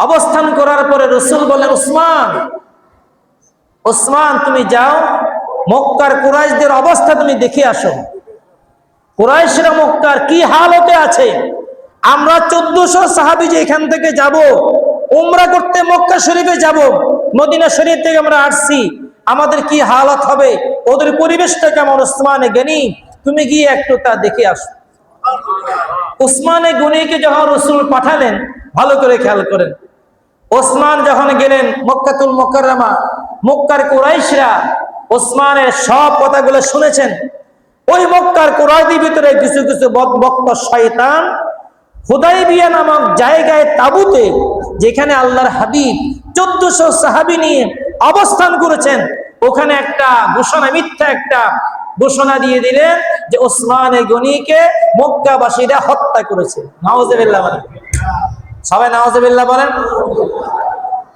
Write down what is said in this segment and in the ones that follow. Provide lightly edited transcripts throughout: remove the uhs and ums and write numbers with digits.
অবস্থান করার পরে রাসূল বলেন, উসমান, উসমান তুমি যাও, মক্কার কুরাইশদের অবস্থা তুমি দেখে আসো। কুরাইশরা মক্কার কি হালতে আছে। আমরা 1400 সাহাবী যে এখান থেকে যাব উমরা করতে, মক্কা শরীফে যাব, মদিনা শরীফ থেকে আমরা আসছি, আমাদের কি হালত হবে, ওদের পরিবেশটা কেমন। উসমানে গনি তুমি গিয়ে একটু তা দেখে আসো। উসমানে গনিকে যখন রাসূল পাঠালেন, ভালো করে খেয়াল করেন, ওসমান যখন গেলেন মক্কাতুল মুকাররমা, মক্কার কুরাইশরা ওসমানের সব কথাগুলো শুনেছেন। ওই মক্কার কুরাইশদের ভিতরে কিছু কিছু বক্ত শয়তান হুদাইবিয়া নামক জায়গায় তাবুতে, যেখানে আল্লাহর হাবিব 1400 সাহাবী নিয়ে অবস্থান করেছেন, ওখানে একটা ঘোষণা, মিথ্যা একটা ঘোষণা দিয়ে দিলেন যে ওসমানে গনিকে মক্কাবাসীরা হত্যা করেছে। নাউজুবিল্লাহ বলেন, সবাই নাউজুবিল্লাহ বলেন।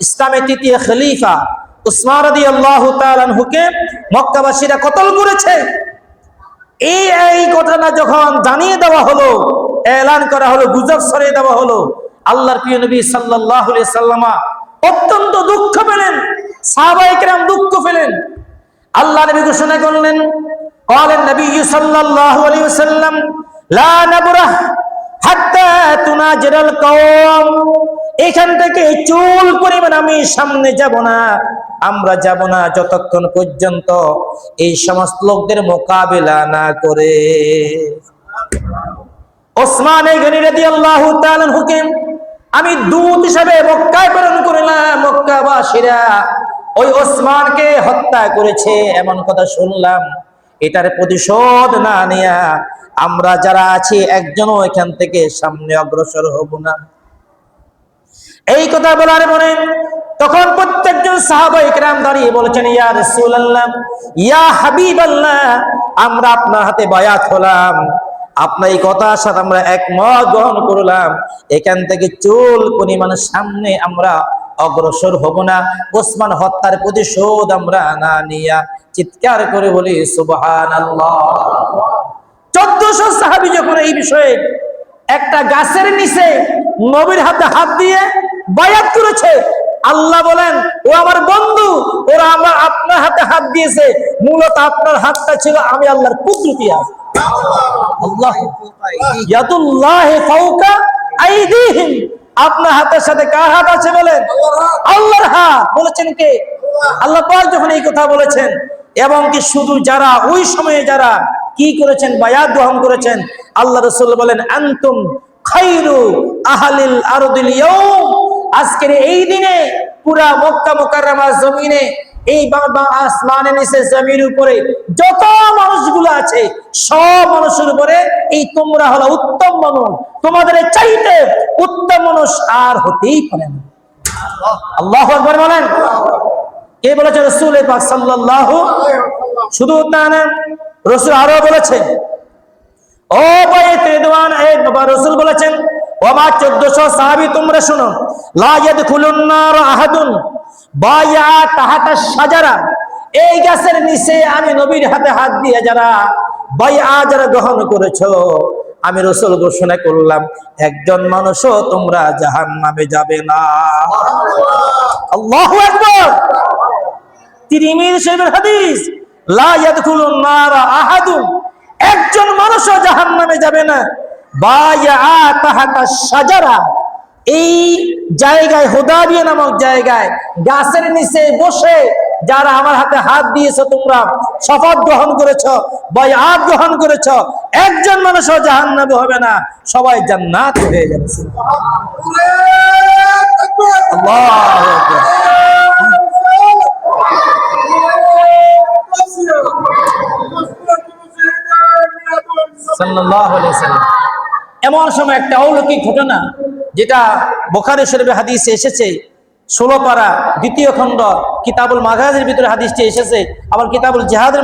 ইসলামের তৃতীয় খলিফা উসমান রাদিয়াল্লাহু তাআলা আনহুকে মক্কাবাসীরা কতল করেছে। এই ঘটনা যখন জানিয়ে দেওয়া হলো, এলান করা হলো, গুজব ছড়িয়ে দেওয়া হলো, আল্লাহর প্রিয় নবী সাল্লাল্লাহু আলাইহি সাল্লাম অত্যন্ত দুঃখ পেলেন, সাহাবায়ে কেরাম দুঃখ পেলেন। আল্লাহ নবী ঘোষণা করলেন, قالen নবী সাল্লাল্লাহু আলাইহি ওয়াসাল্লাম, লা নাবরাহ হাত্তা তুনাজিরাল কওম, এখান থেকে চুল পরিমাণ আমি সামনে যাব না, আমরা যাব না যতক্ষণ পর্যন্ত এই সমস্ত লোকদের মোকাবিলা না করে। ওসমান গনি রাদিয়াল্লাহু তাআলা আনহুকে আমি দূত হিসেবে মক্কায় প্রেরণ করলাম। মক্কাবাসীরা ওই ওসমানকে হত্যা করেছে এমন কথা শুনলাম, এটার প্রতিশোধ না নিয়া আমরা যারা আছি একজনও এখান থেকে সামনে অগ্রসর হব না। এই কথা বলার পরে তখন প্রত্যেকজন সাহাবায়ে কেরাম দাঁড়িয়ে বলেছেন, ইয়া রাসূলুল্লাহ, ইয়া হাবিবাল্লাহ, আমরা আপনার হাতে বায়াত হলাম, আপনার এই কথার সাথে আমরা একমত গ্রহণ করলাম, এখান থেকে চুল পরিমাণ সামনে আমরা অগ্রসর হব না, ওসমান হত্যার প্রতিশোধ আমরা না নিয়া। চিৎকার করে বলি সুবহানাল্লাহ। 1400 সাহাবী যখন এই বিষয়ে একটা গাছের নিচে নবীর হাতে হাত দিয়ে বায়াত করেছে, আল্লাহ বলেন, ও আমার বন্ধু, ওরা আমার আপনার হাতে হাত দিয়েছে, মূলত আপনার হাতটা ছিল আমি আল্লাহর কুদরতি হাত। আল্লাহ ইয়াদুল্লাহি ফাওকা আইদিহিম, আপনার হাতের সাথে কার হাত আছে বলেন? আল্লাহর হাত। বলেছেন কে? আল্লাহ পাক যখন এই কথা বলেছেন, এবং কি শুধু যারা ওই সময়ে যারা কি করেছেন, বায়াত গ্রহণ করেছেন, আল্লাহ রাসূল বলেন, আনতুম খায়রু আহলিল আরদিল ইয়াউম, আজকের এই দিনে পুরা মক্কা মুকাররমার জমিনে, এই আসমানের নিচে জমির উপরে যত মানুষগুলো আছে সব মানুষের উপরে এই তোমরা হলো উত্তম মানুষ, তোমাদের চাইতে উত্তম মানুষ আর হতেই পারে না। আল্লাহু আকবার বলেন। কে বলেছে? রাসূল পাক সাল্লাল্লাহু। শুধু তা না, রাসূল আরো বলেছেন, ও বাইতে রিদওয়ান, এই বাবা রাসূল বলেছেন, ও মা 1400 সাহাবী তোমরা শুনো, লা ইয়াদখুলুন নার আহাদুন বায়া তাহাতা শাজারা, এই গাছের নিচে আমি নবীর হাতে হাত দিয়ে যারা বায়া যারা গ্রহণ করেছো, আমি রাসূল ঘোষণা করলাম একজন মানুষও তোমরা জাহান্নামে যাবে না। আল্লাহু আকবার। তিরমিজি শরীফের হাদিস, লা ইয়াদখুলুন নার আহাদুন, একজন মানুষও জাহান্নামে যাবে না বায়া তাহাতা শাজারা, এই জায়গায় হুদাইবিয়া নামক জায়গায় গাছের নিচে বসে যারা আমার হাতে হাত দিয়েছো, তোমরা শপথ গ্রহণ করেছো, বায়াত গ্রহণ করেছো, একজন মানুষও জাহান্নামে হবে না, সবাই জান্নাত হয়ে যাবে। আল্লাহু আকবার। সাল্লাল্লাহু আলাইহি ওয়াসাল্লাম। এমন সময় একটা অলৌকিক ঘটনা, যেটা বুখারী শরীফে হাদিসে এসেছে, 16 পারা 2য় খণ্ড কিতাবুল মাগাজির ভিতরে হাদিসটি এসেছে, আবার কিতাবুল জিহাদের